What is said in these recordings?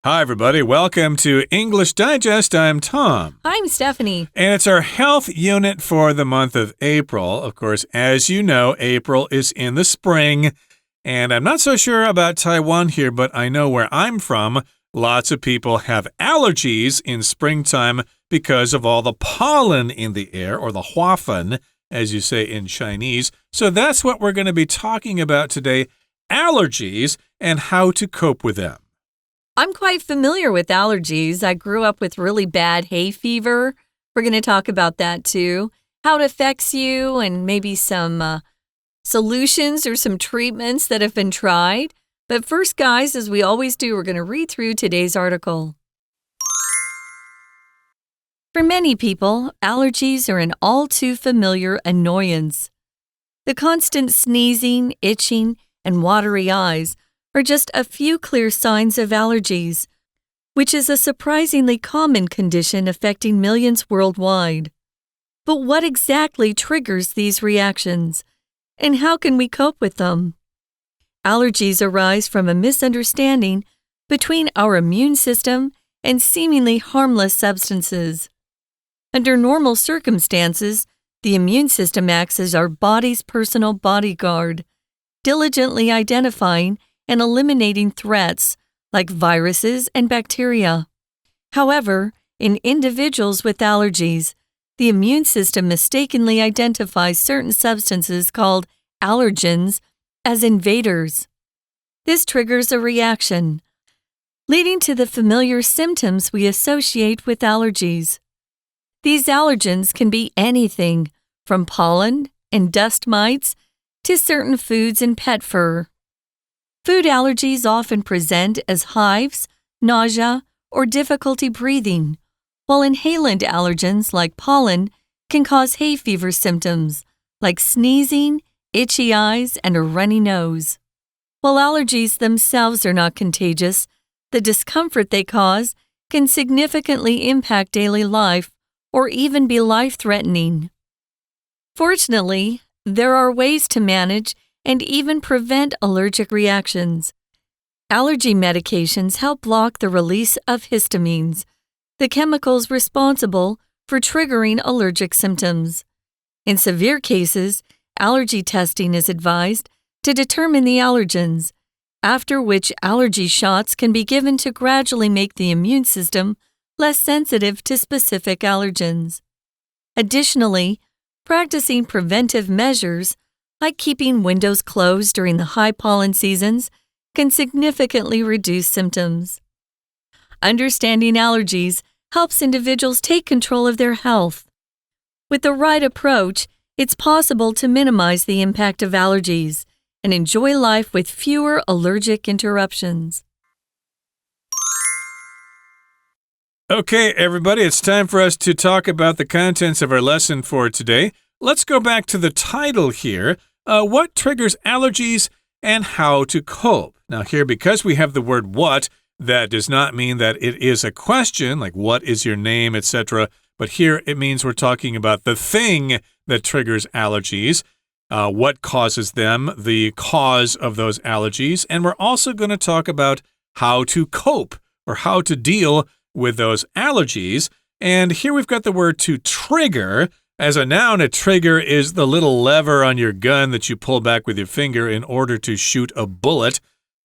Hi, everybody. Welcome to English Digest. I'm Tom. I'm Stephanie. And it's our health unit for the month of April. Of course, as you know, April is in the spring. And I'm not so sure about Taiwan here, but I know where I'm from, lots of people have allergies in springtime because of all the pollen in the air, or the huafen, as you say in Chinese. So that's what we're going to be talking about today, allergies and how to cope with them. I'm quite familiar with allergies. I grew up with really bad hay fever. We're going to talk about that too, how it affects you, and maybe some solutions or some treatments that have been tried. But first, guys, as we always do, we're going to read through today's article. For many people, allergies are an all too familiar annoyance. The constant sneezing, itching, and watery eyes are just a few clear signs of allergies, which is a surprisingly common condition affecting millions worldwide. But what exactly triggers these reactions, and how can we cope with them? Allergies arise from a misunderstanding between our immune system and seemingly harmless substances. Under normal circumstances, the immune system acts as our body's personal bodyguard, diligently identifying and eliminating threats like viruses and bacteria. However, in individuals with allergies, the immune system mistakenly identifies certain substances called allergens as invaders. This triggers a reaction, leading to the familiar symptoms we associate with allergies. These allergens can be anything from pollen and dust mites to certain foods and pet fur. Food allergies often present as hives, nausea, or difficulty breathing, while inhalant allergens like pollen can cause hay fever symptoms like sneezing, itchy eyes, and a runny nose. While allergies themselves are not contagious, the discomfort they cause can significantly impact daily life or even be life-threatening. Fortunately, there are ways to manage and even prevent allergic reactions. Allergy medications help block the release of histamines, the chemicals responsible for triggering allergic symptoms. In severe cases, allergy testing is advised to determine the allergens, after which allergy shots can be given to gradually make the immune system less sensitive to specific allergens. Additionally, practicing preventive measures like keeping windows closed during the high pollen seasons can significantly reduce symptoms. Understanding allergies helps individuals take control of their health. With the right approach, it's possible to minimize the impact of allergies and enjoy life with fewer allergic interruptions. Okay, everybody, it's time for us to talk about the contents of our lesson for today. Let's go back to the title here. What triggers allergies and how to cope? Now here, because we have the word what, that does not mean that it is a question, like what is your name, etc. But here it means we're talking about the thing that triggers allergies, what causes them, the cause of those allergies, and we're also going to talk about how to cope or how to deal with those allergies. And here we've got the word to trigger. As a noun, a trigger is the little lever on your gun that you pull back with your finger in order to shoot a bullet.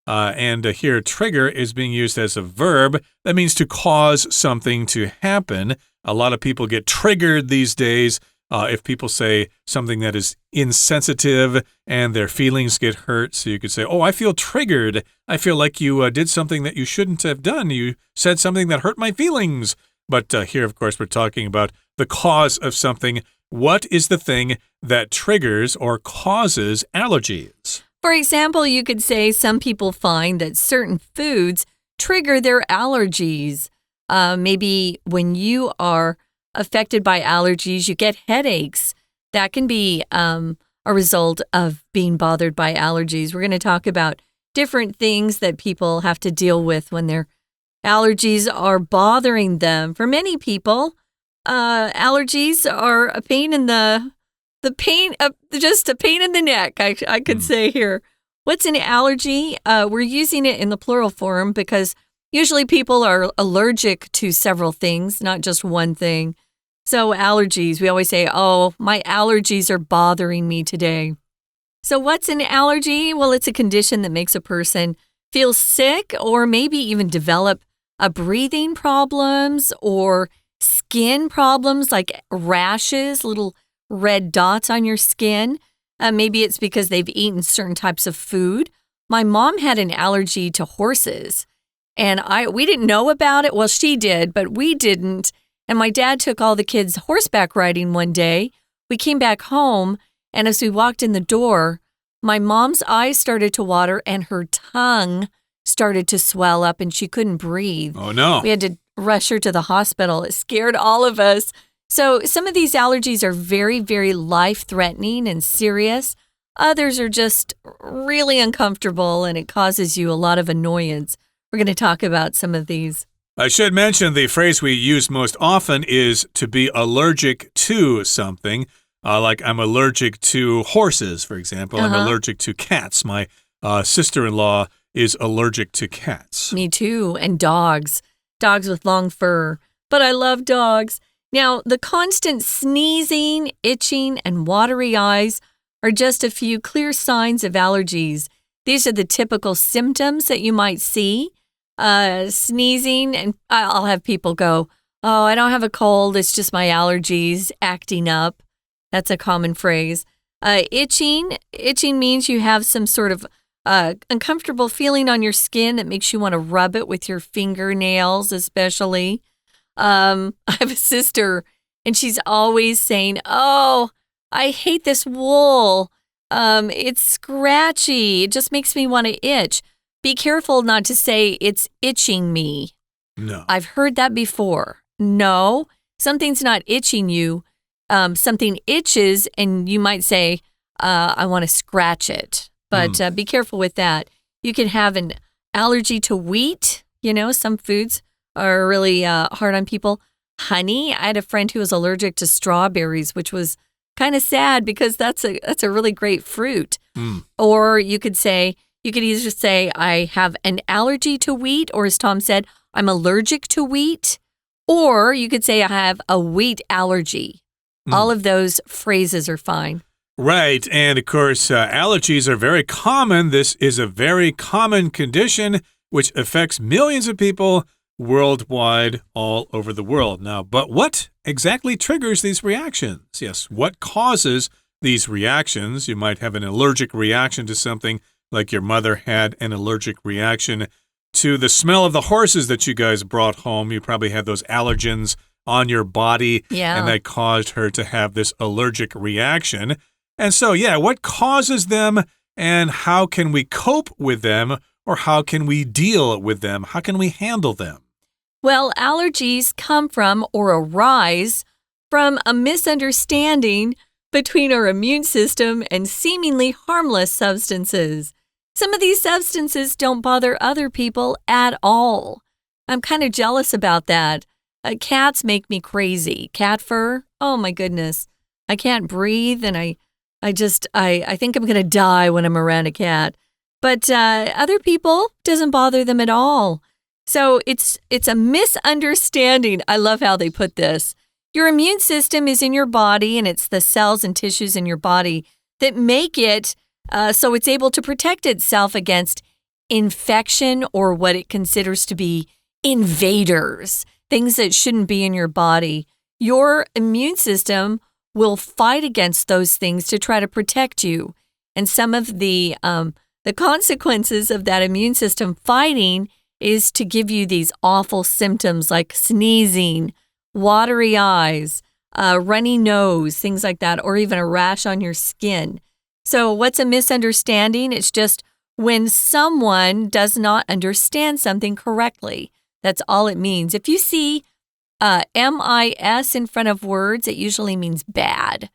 And here, trigger is being used as a verb. That means to cause something to happen. A lot of people get triggered these days if people say something that is insensitive and their feelings get hurt. So you could say, oh, I feel triggered. I feel like you did something that you shouldn't have done. You said something that hurt my feelings. But here, of course, we're talking about the cause of something. What is the thing that triggers or causes allergies? For example, you could say some people find that certain foods trigger their allergies. Maybe when you are affected by allergies, you get headaches. That can be a result of being bothered by allergies. We're going to talk about different things that people have to deal with when their allergies are bothering them. For many people, allergies are a pain in just a pain in the neck, I could say here. What's an allergy? We're using it in the plural form because Usually people are allergic to several things, not just one thing. So allergies, we always say, oh, my allergies are bothering me today. So what's an allergy? Well, it's a condition that makes a person feel sick or maybe even develop breathing problems or skin problems like rashes, little red dots on your skin. Maybe it's because they've eaten certain types of food. My mom had an allergy to horses, and we didn't know about it. Well, she did, but we didn't. And my dad took all the kids horseback riding one day. We came back home, and as we walked in the door, my mom's eyes started to water and her tongue started to swell up and she couldn't breathe. Oh, no. We had to rush her to the hospital. It scared all of us. So some of these allergies are very, very life-threatening and serious. Others are just really uncomfortable and it causes you a lot of annoyance. We're going to talk about some of these. I should mention the phrase we use most often is to be allergic to something. Like I'm allergic to horses, for example. I'm allergic to cats. My sister-in-law is allergic to cats. Me too. And dogs. Dogs with long fur. But I love dogs. Now, the constant sneezing, itching, and watery eyes are just a few clear signs of allergies. These are the typical symptoms that you might see. Sneezing, and I'll have people go, oh, I don't have a cold, it's just my allergies acting up. That's a common phrase. Itching means you have some sort of uncomfortable feeling on your skin that makes you want to rub it with your fingernails, especially. I have a sister, and she's always saying, oh, I hate this wool. It's scratchy. It just makes me want to itch. Be careful not to say it's itching me. No. I've heard that before. No, something's not itching you. Something itches, and you might say, I want to scratch it. But be careful with that. You can have an allergy to wheat. You know, some foods are really hard on people. Honey, I had a friend who was allergic to strawberries, which was kind of sad because that's a really great fruit. Or you could either say, I have an allergy to wheat, or as Tom said, I'm allergic to wheat. Or you could say, I have a wheat allergy. All of those phrases are fine. Right. And of course, allergies are very common. This is a very common condition which affects millions of people worldwide, all over the world. Now, but what exactly triggers these reactions? Yes, what causes these reactions? You might have an allergic reaction to something, like your mother had an allergic reaction to the smell of the horses that you guys brought home. You probably had those allergens on your body, and that caused her to have this allergic reaction. And so, what causes them, and how can we cope with them, or how can we deal with them? How can we handle them? Well, allergies come from or arise from a misunderstanding between our immune system and seemingly harmless substances. Some of these substances don't bother other people at all. I'm kind of jealous about that. Cats make me crazy. Cat fur, oh my goodness. I can't breathe, and I think I'm going to die when I'm around a cat. But other people, doesn't bother them at all. So it's a misunderstanding. I love how they put this. Your immune system is in your body, and it's the cells and tissues in your body that make it so it's able to protect itself against infection or what it considers to be invaders, things that shouldn't be in your body. Your immune system will fight against those things to try to protect you. And some of the consequences of that immune system fighting is to give you these awful symptoms like sneezing, watery eyes, runny nose, things like that, or even a rash on your skin. So what's a misunderstanding? It's just when someone does not understand something correctly. That's all it means. If you see MIS in front of words, it usually means bad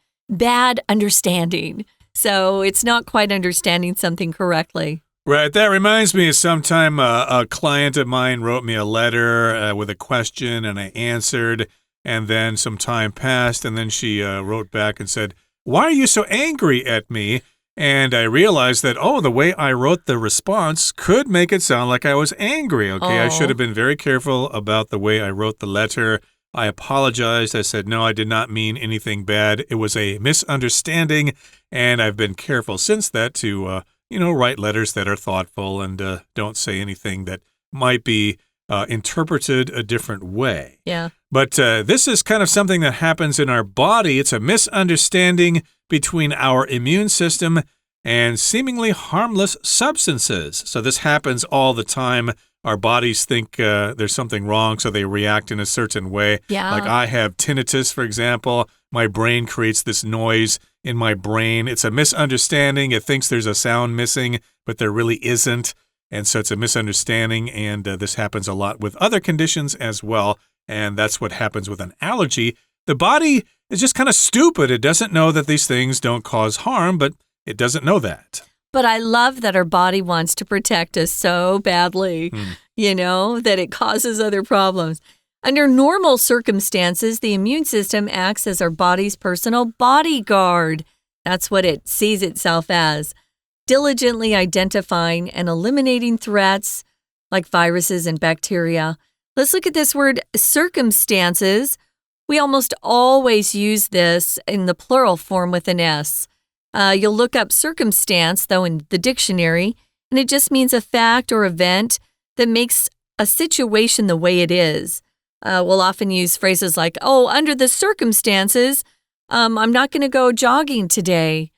understanding. So it's not quite understanding something correctly. Right. That reminds me of sometime a client of mine wrote me a letter with a question, and I answered, and then some time passed, and then she wrote back and said, "Why are you so angry at me?" And I realized that, the way I wrote the response could make it sound like I was angry. Okay, I should have been very careful about the way I wrote the letter. I apologized. I said, no, I did not mean anything bad. It was a misunderstanding. And I've been careful since that to, write letters that are thoughtful and don't say anything that might be interpreted a different way. Yeah. But this is kind of something that happens in our body. It's a misunderstanding between our immune system and seemingly harmless substances. So this happens all the time. Our bodies think there's something wrong, so they react in a certain way. Yeah. Like I have tinnitus, for example. My brain creates this noise in my brain. It's a misunderstanding. It thinks there's a sound missing, but there really isn't. And so it's a misunderstanding, and this happens a lot with other conditions as well. And that's what happens with an allergy. The body is just kind of stupid. It doesn't know that these things don't cause harm, but it doesn't know that. But I love that our body wants to protect us so badly, that it causes other problems. Under normal circumstances, the immune system acts as our body's personal bodyguard. That's what it sees itself as. Diligently identifying and eliminating threats like viruses and bacteria. Let's look at this word circumstances. We almost always use this in the plural form with an S. You'll look up circumstance, though, in the dictionary, and it just means a fact or event that makes a situation the way it is. We'll often use phrases like, under the circumstances, I'm not going to go jogging today.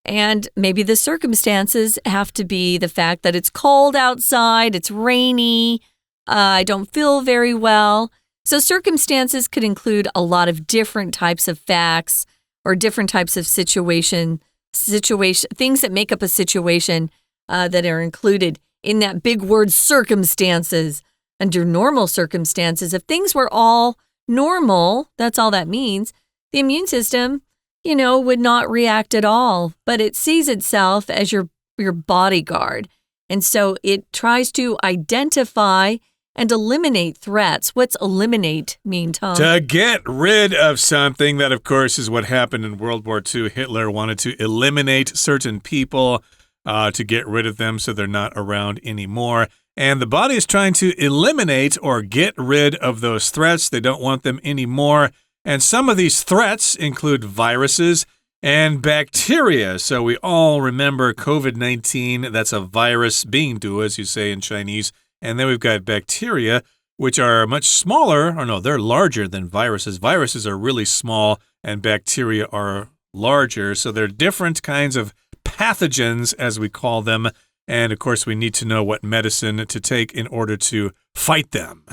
And maybe the circumstances have to be the fact that it's cold outside, it's rainy, I don't feel very well. So circumstances could include a lot of different types of facts or different types of situation, things that make up a situation that are included in that big word circumstances. Under normal circumstances, if things were all normal, that's all that means, the immune system, would not react at all, but it sees itself as your bodyguard. And so it tries to identify and eliminate threats. What's eliminate mean, Tom? To get rid of something. That, of course, is what happened in World War II. Hitler wanted to eliminate certain people to get rid of them so they're not around anymore. And the body is trying to eliminate or get rid of those threats. They don't want them anymore. And some of these threats include viruses and bacteria. So we all remember COVID-19. That's a virus, 病毒, as you say in Chinese. And then we've got bacteria, which are much smaller. Or no, they're larger than viruses. Viruses are really small, and bacteria are larger. So they're different kinds of pathogens, as we call them. And, of course, we need to know what medicine to take in order to fight them.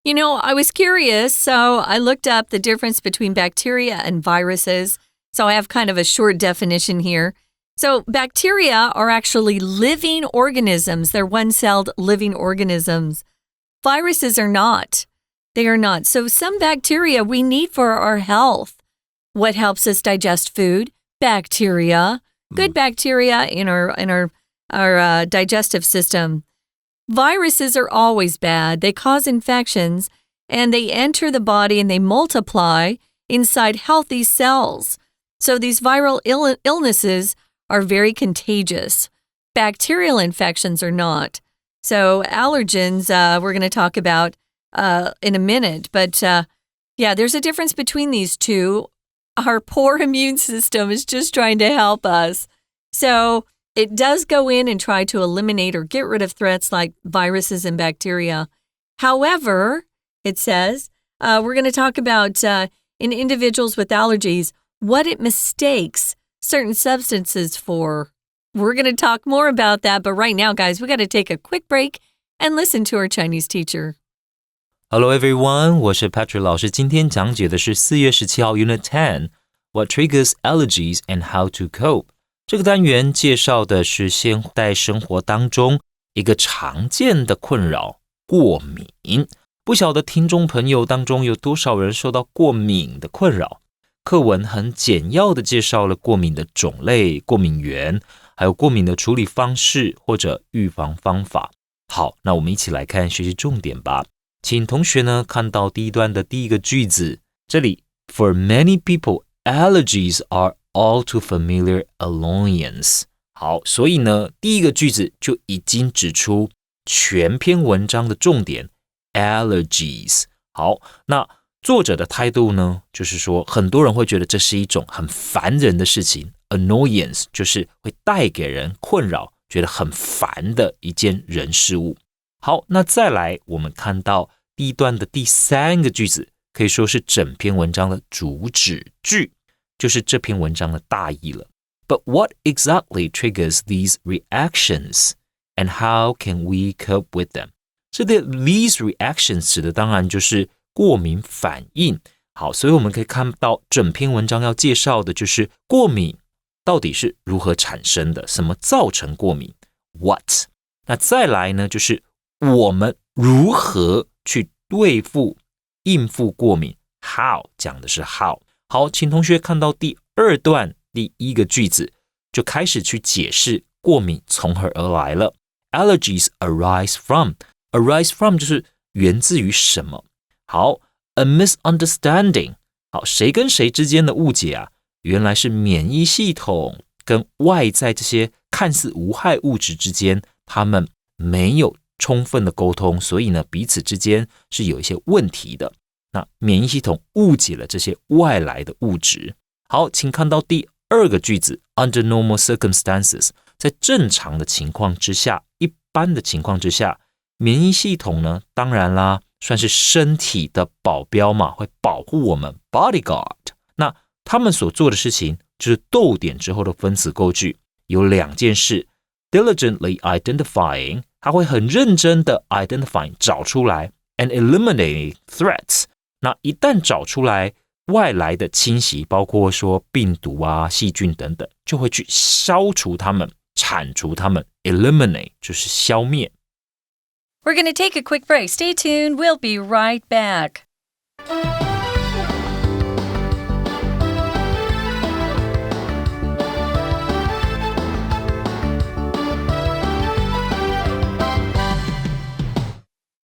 I was curious, so I looked up the difference between bacteria and viruses. So I have kind of a short definition here. So bacteria are actually living organisms. They're one-celled living organisms. Viruses are not. They are not. So some bacteria we need for our health. What helps us digest food? Bacteria. Good bacteria in our digestive system. Viruses are always bad. They cause infections, and they enter the body and they multiply inside healthy cells. So these viral illnesses are very contagious. Bacterial infections are not. So allergens, we're going to talk about in a minute. But there's a difference between these two. Our poor immune system is just trying to help us. So it does go in and try to eliminate or get rid of threats like viruses and bacteria. However, it says, we're going to talk about in individuals with allergies, what it mistakes certain substances for. We're going to talk more about that, but right now, guys, we got to take a quick break and listen to our Chinese teacher. Hello everyone, 我是 Patrick 老师，今天讲解的是4月17号 Unit 10 What triggers allergies and how to cope。这个单元介绍的是现代生活当中一个常见的困扰——过敏。不晓得听众朋友当中有多少人受到过敏的困扰？课文很简要的介绍了过敏的种类、过敏源，还有过敏的处理方式或者预防方法。好，那我们一起来看学习重点吧。请同学呢看到第一段的第一个句子，这里 For many people, allergies are all too familiar annoyance。好，所以呢，第一个句子就已经指出全篇文章的重点 allergies。好，那作者的态度呢，就是说很多人会觉得这是一种很烦人的事情 annoyance 就是会带给人困扰，觉得很烦的一件人事物。好，那再来我们看到第一段的第三个句子，可以说是整篇文章的主旨句，就是这篇文章的大意了。But what exactly triggers these reactions and how can we cope with them? 这里 these reactions 指的当然就是过敏反应。好，所以我们可以看到整篇文章要介绍的就是过敏到底是如何产生的，什么造成过敏 What? 那再来呢，就是我们如何去对付应付过敏 How 讲的是 How。 好，请同学看到第二段第一个句子，就开始去解释过敏从何而来了。 Allergies arise from 就是源自于什么。好， a misunderstanding。 好，谁跟谁之间的误解啊？原来是免疫系统跟外在这些看似无害物质之间，他们没有充分的沟通，所以呢，彼此之间是有一些问题的。那免疫系统误解了这些外来的物质。好，请看到第二个句子 Under normal circumstances， 在正常的情况之下，一般的情况之下，免疫系统呢，当然啦，算是身体的保镖嘛，会保护我们 bodyguard。 那他们所做的事情就是逗点之后的分词构句有两件事 diligently identifying， 他会很认真的 identifying 找出来 and eliminating threats。 那一旦找出来外来的侵袭，包括说病毒啊、细菌等等，就会去消除它们、铲除它们 eliminate 就是消灭。 We're going to take a quick break. Stay tuned. We'll be right back.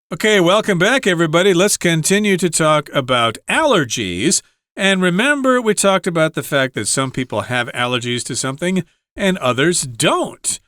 Okay, welcome back, everybody. Let's continue to talk about allergies. And remember, we talked about the fact that some people have allergies to something and others don't.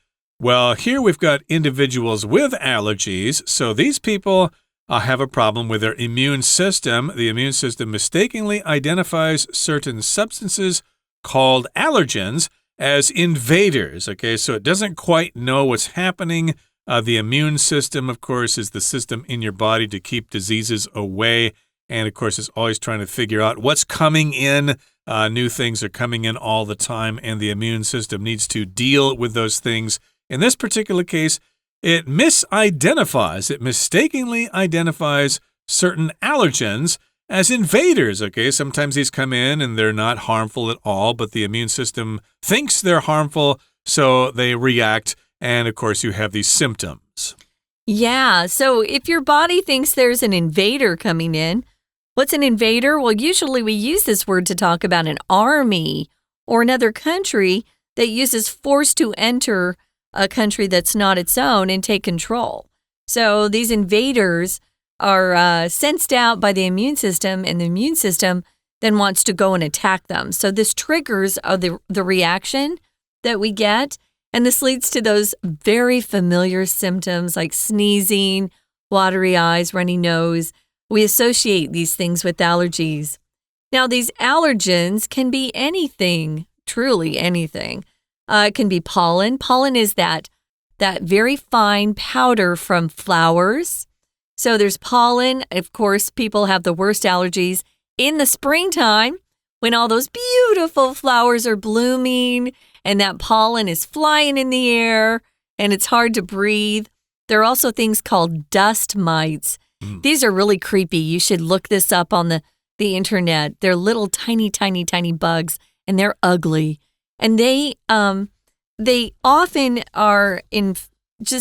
Well, here we've got individuals with allergies. So these people have a problem with their immune system. The immune system mistakenly identifies certain substances called allergens as invaders. Okay, so it doesn't quite know what's happening.The immune system, of course, is the system in your body to keep diseases away. And, of course, it's always trying to figure out what's coming in. New things are coming in all the time, and the immune system needs to deal with those things. In this particular case, it misidentifies, it mistakenly identifies certain allergens as invaders, okay? Sometimes these come in and they're not harmful at all, but the immune system thinks they're harmful, so they react.And, of course, you have these symptoms. Yeah, so if your body thinks there's an invader coming in, what's an invader? Well, usually we use this word to talk about an army or another country that uses force to enter a country that's not its own and take control. So these invaders are sensed out by the immune system, and the immune system then wants to go and attack them. So this triggers the reaction that we get.And this leads to those very familiar symptoms like sneezing, watery eyes, runny nose. We associate these things with allergies. Now, these allergens can be anything, truly anything. It can be pollen. Pollen is that very fine powder from flowers. So there's pollen. Of course, people have the worst allergies in the springtime when all those beautiful flowers are blooming.And that pollen is flying in the air, and it's hard to breathe. There are also things called dust mites. These are really creepy. You should look this up on the internet. They're little tiny, tiny, tiny bugs, and they're ugly. And they often are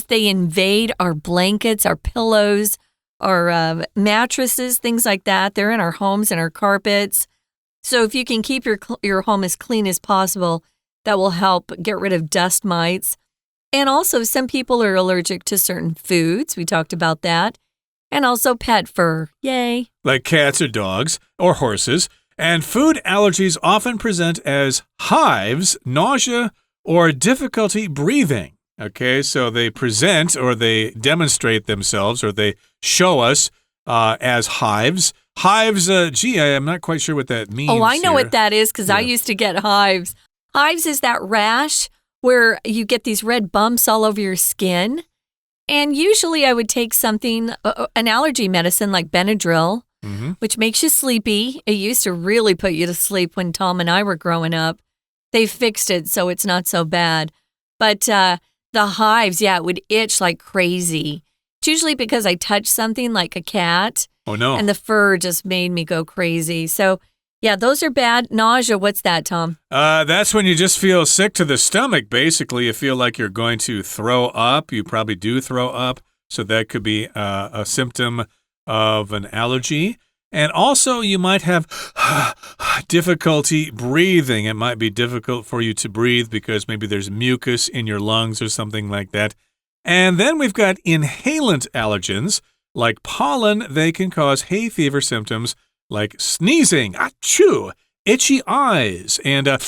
they invade our blankets, our pillows, our mattresses, things like that. They're in our homes and our carpets. So if you can keep your home as clean as possible,that will help get rid of dust mites. And also, some people are allergic to certain foods. We talked about that. And also pet fur. Yay. Like cats or dogs or horses. And food allergies often present as hives, nausea, or difficulty breathing. Okay, so they present or they demonstrate themselves or they show us as hives. Hives, I'm not quite sure what that means. Oh, I know here. what that is because I used to get hives. Hives is that rash where you get these red bumps all over your skin. And usually I would take something, an allergy medicine like Benadryl, which makes you sleepy. It used to really put you to sleep when Tom and I were growing up. They fixed it so it's not so bad. But the hives, it would itch like crazy. It's usually because I touched something like a cat. Oh, no. And the fur just made me go crazy. So, yeah, those are bad. Nausea, what's that, Tom? That's when you just feel sick to the stomach, basically. You feel like you're going to throw up. You probably do throw up. So that could be a symptom of an allergy. And also, you might have difficulty breathing. It might be difficult for you to breathe because maybe there's mucus in your lungs or something like that. And then we've got inhalant allergens. Like pollen, they can cause hay fever symptoms like sneezing, achoo, itchy eyes, and a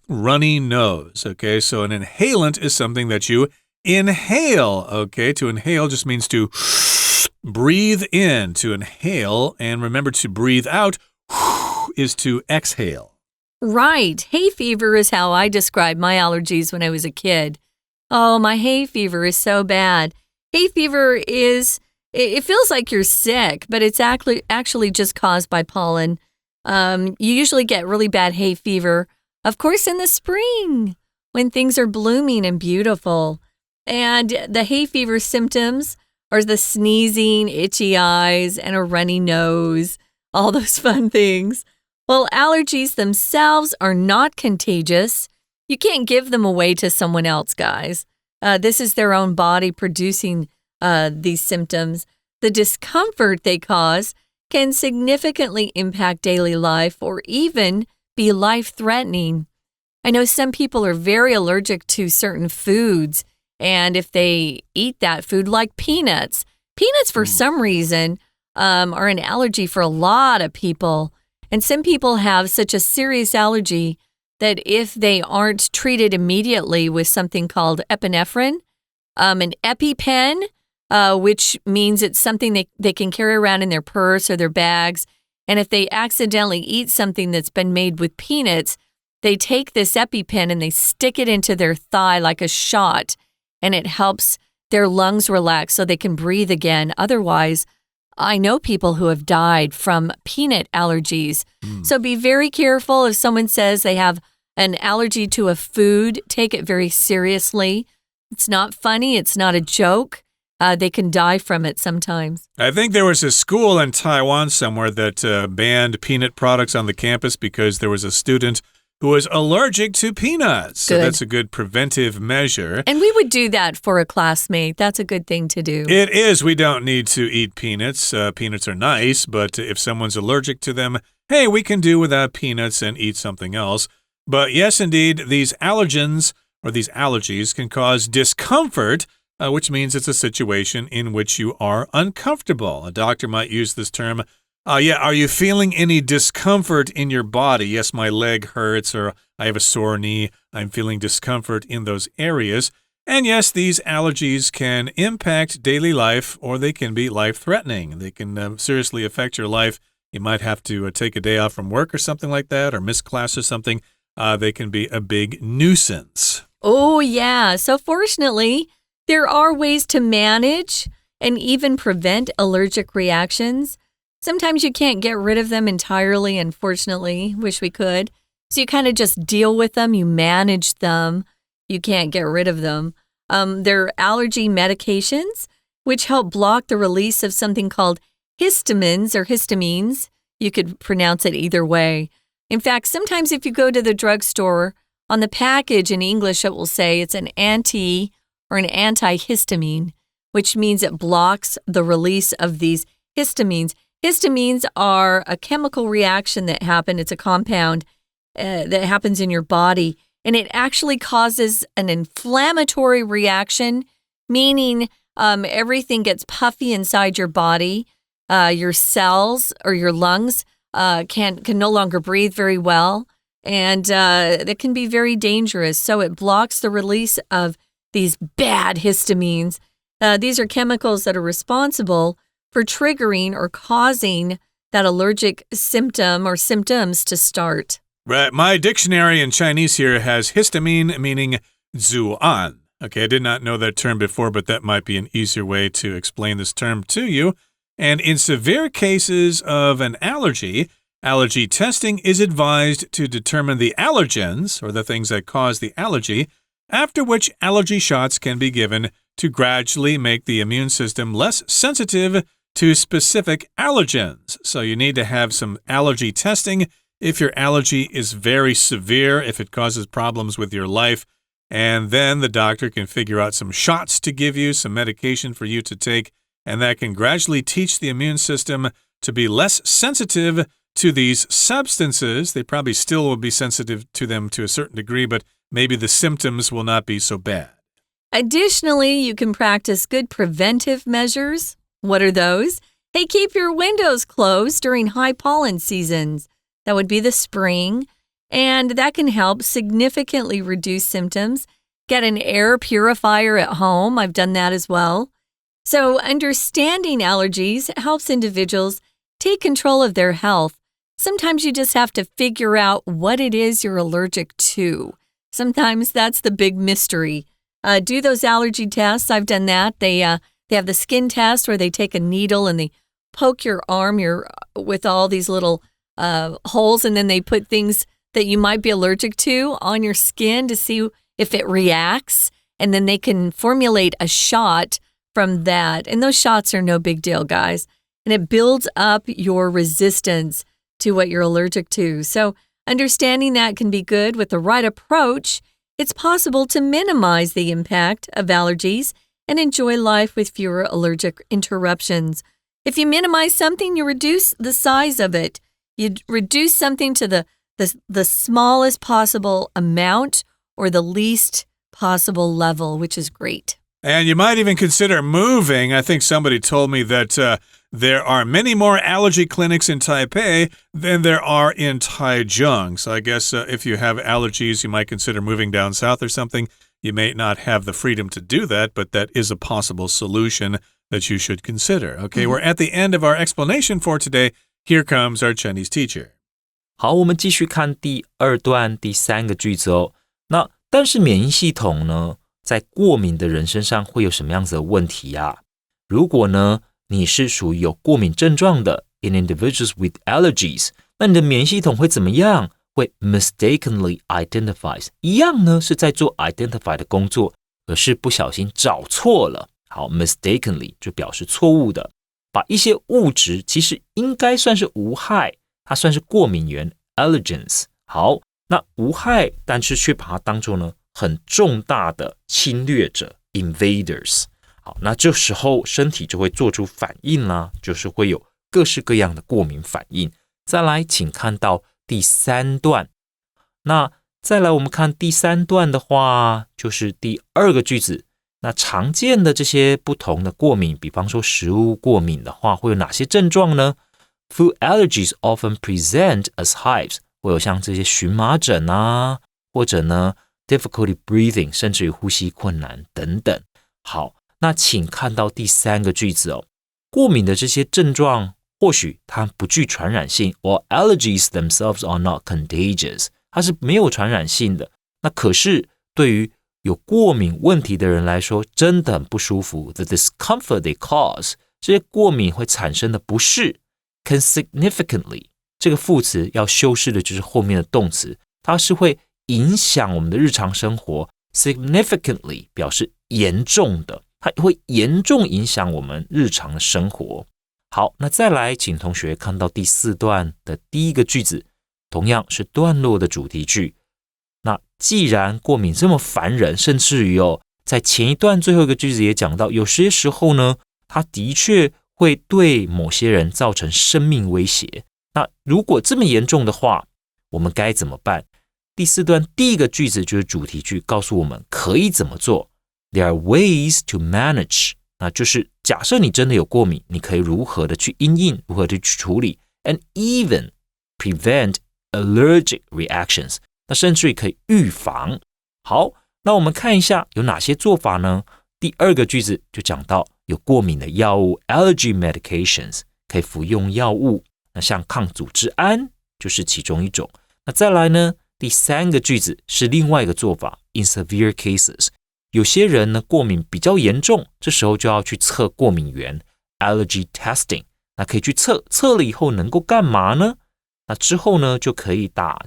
runny nose. Okay, so an inhalant is something that you inhale. Okay, to inhale just means to breathe in, to inhale, and remember to breathe out is to exhale. Right. Hay fever is how I described my allergies when I was a kid. Oh, my hay fever is so bad. Hay fever it feels like you're sick, but it's actually just caused by pollen. You usually get really bad hay fever, of course, in the spring when things are blooming and beautiful. And the hay fever symptoms are the sneezing, itchy eyes, and a runny nose, all those fun things. Well, allergies themselves are not contagious. You can't give them away to someone else, guys. This is their own body producing these symptoms. The discomfort they cause can significantly impact daily life or even be life-threatening. I know some people are very allergic to certain foods, and if they eat that food, like peanuts for some reason are an allergy for a lot of people. And some people have such a serious allergy that if they aren't treated immediately with something called epinephrine, an EpiPen, which means it's something they can carry around in their purse or their bags. And if they accidentally eat something that's been made with peanuts, they take this EpiPen and they stick it into their thigh like a shot, and it helps their lungs relax so they can breathe again. Otherwise, I know people who have died from peanut allergies. So be very careful if someone says they have an allergy to a food. Take it very seriously. It's not funny. It's not a joke. They can die from it sometimes. I think there was a school in Taiwan somewhere that banned peanut products on the campus because there was a student who was allergic to peanuts. So that's a good preventive measure. And we would do that for a classmate. That's a good thing to do. It is. We don't need to eat peanuts. Peanuts are nice, but if someone's allergic to them, hey, we can do without peanuts and eat something else. But yes, indeed, these allergens or these allergies can cause discomfort, which means it's a situation in which you are uncomfortable. A doctor might use this term. Are you feeling any discomfort in your body? Yes, my leg hurts, or I have a sore knee. I'm feeling discomfort in those areas. And yes, these allergies can impact daily life, or they can be life-threatening. They can seriously affect your life. You might have to take a day off from work or something like that, or miss class or something. They can be a big nuisance. Oh, yeah. So fortunately, there are ways to manage and even prevent allergic reactions. Sometimes you can't get rid of them entirely, unfortunately. Wish we could. So you kind of just deal with them. You manage them. You can't get rid of them. There are allergy medications, which help block the release of something called histamines or histamines. You could pronounce it either way. In fact, sometimes if you go to the drugstore, on the package in English, it will say it's an anti or an antihistamine, which means it blocks the release of these histamines. Histamines are a chemical reaction that happens. It's a compound that happens in your body, and it actually causes an inflammatory reaction, meaning everything gets puffy inside your body. Your cells or your lungs can no longer breathe very well. and that can be very dangerous. So it blocks the release of these bad histamines. These are chemicals that are responsible for triggering or causing that allergic symptom or symptoms to start. Right. My dictionary in Chinese here has histamine meaning zuan. Okay, I did not know that term before, but that might be an easier way to explain this term to you. And in severe cases of an allergy testing is advised to determine the allergens, or the things that cause the allergy, after which allergy shots can be given to gradually make the immune system less sensitive to specific allergens. So you need to have some allergy testing if your allergy is very severe, if it causes problems with your life. And then the doctor can figure out some shots to give you, some medication for you to take, and that can gradually teach the immune system to be less sensitive to these substances. They probably still will be sensitive to them to a certain degree, but maybe the symptoms will not be so bad. Additionally, you can practice good preventive measures. What are those? Hey, keep your windows closed during high pollen seasons. That would be the spring. And that can help significantly reduce symptoms. Get an air purifier at home. I've done that as well. So understanding allergies helps individuals take control of their health. Sometimes you just have to figure out what it is you're allergic to. Sometimes that's the big mystery. Do those allergy tests. I've done that. They have the skin test where they take a needle and they poke your arm with all these little holes, and then they put things that you might be allergic to on your skin to see if it reacts, and then they can formulate a shot from that. And those shots are no big deal, guys. And it builds up your resistance to what you're allergic to. So understanding that can be good. With the right approach, it's possible to minimize the impact of allergies and enjoy life with fewer allergic interruptions. If you minimize something, you reduce the size of it. You reduce something to the smallest possible amount or the least possible level, which is great. And you might even consider moving. I think somebody told me that there are many more allergy clinics in Taipei than there are in Taichung. So I guess if you have allergies, you might consider moving down south or something. You may not have the freedom to do that, but that is a possible solution that you should consider. Okay, we're at the end of our explanation for today. Here comes our Chinese teacher. 好，我们继续看第二段第三个句子哦。那但是免疫系统呢，在过敏的人身上会有什么样子的问题啊？如果呢，你是属于有过敏症状的 in individuals with allergies， 那你的免疫系统会怎么样？会 mistakenly identifies， 一样呢是在做 identify 的工作，可是不小心找错了。好 ，mistakenly 就表示错误的。把一些物质其实应该算是无害，它算是过敏源 allergens。好，那无害，但是却把它当作呢很重大的侵略者 invaders。好，那这时候身体就会做出反应啦，就是会有各式各样的过敏反应。再来，请看到第三段。那再来我们看第三段的话，就是第二个句子。那常见的这些不同的过敏，比方说食物过敏的话，会有哪些症状呢？ Food allergies often present as hives， 会有像这些荨麻疹啊，或者呢 difficulty breathing， 甚至于呼吸困难等等。好，那请看到第三个句子哦。过敏的这些症状，或许它不具传染性 or allergies themselves are not contagious， 它是没有传染性的。那可是对于有过敏问题的人来说，真的很不舒服。The discomfort they cause， 这些过敏会产生的不适 can significantly， 这个副词要修饰的就是后面的动词，它是会影响我们的日常生活。significantly 表示严重的，它会严重影响我们日常的生活。好，那再来，请同学看到第四段的第一个句子，同样是段落的主题句。那既然过敏这么烦人，甚至于在前一段最后一个句子也讲到，有些时候呢，它的确会对某些人造成生命威胁。那如果这么严重的话，我们该怎么办？第四段第一个句子就是主题句，告诉我们可以怎么做。There are ways to manage， 那就是假设你真的有过敏，你可以如何的去因应，如何的去处理 ，and even prevent allergic reactions， 那甚至于可以预防。好，那我们看一下有哪些做法呢？第二个句子就讲到有过敏的药物 allergy medications 可以服用药物，那像抗组织胺就是其中一种。那再来呢，第三个句子是另外一个做法 in severe cases， 有些人呢过敏比较严重，这时候就要去测过敏原 allergy testing， 那可以去测了以后能够干嘛呢？那之后呢就可以打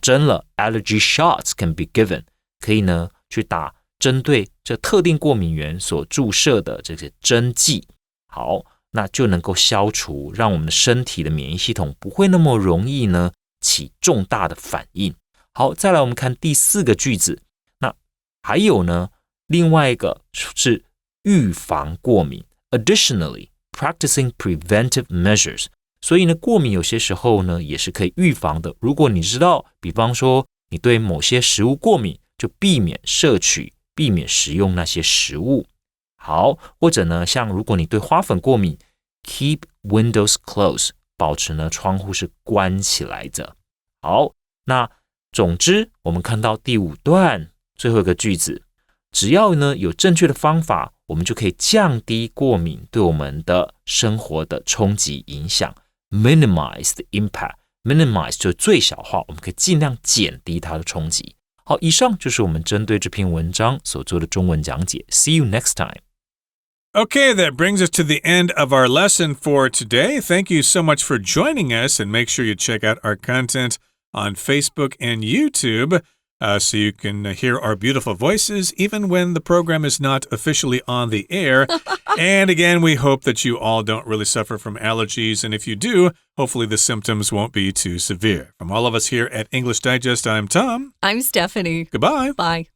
针了 allergy shots can be given， 可以呢去打针对这特定过敏原所注射的这些针剂。好，那就能够消除，让我们的身体的免疫系统不会那么容易呢起重大的反应。好，再来我们看第四个句子，那还有呢另外一个是预防过敏 Additionally, practicing preventive measures， 所以呢过敏有些时候呢也是可以预防的。如果你知道，比方说你对某些食物过敏，就避免摄取避免食用那些食物。好，或者呢像如果你对花粉过敏 keep windows closed， 保持呢窗户是关起来的。好，那总之我们看到第五段最后一个句子，只要呢有正确的方法，我们就可以降低过敏对我们的生活的冲击影响 minimize the impact， minimize 就是最小化，我们可以尽量减低它的冲击。好，以上就是我们针对这篇文章所做的中文讲解。 See you next time. Okay, that brings us to the end of our lesson for today. Thank you so much for joining us, and make sure you check out our content on Facebook and YouTube so you can hear our beautiful voices even when the program is not officially on the air. And again, we hope that you all don't really suffer from allergies, and if you do, hopefully the symptoms won't be too severe. From all of us here at English Digest, I'm Tom. I'm Stephanie. Goodbye. Bye.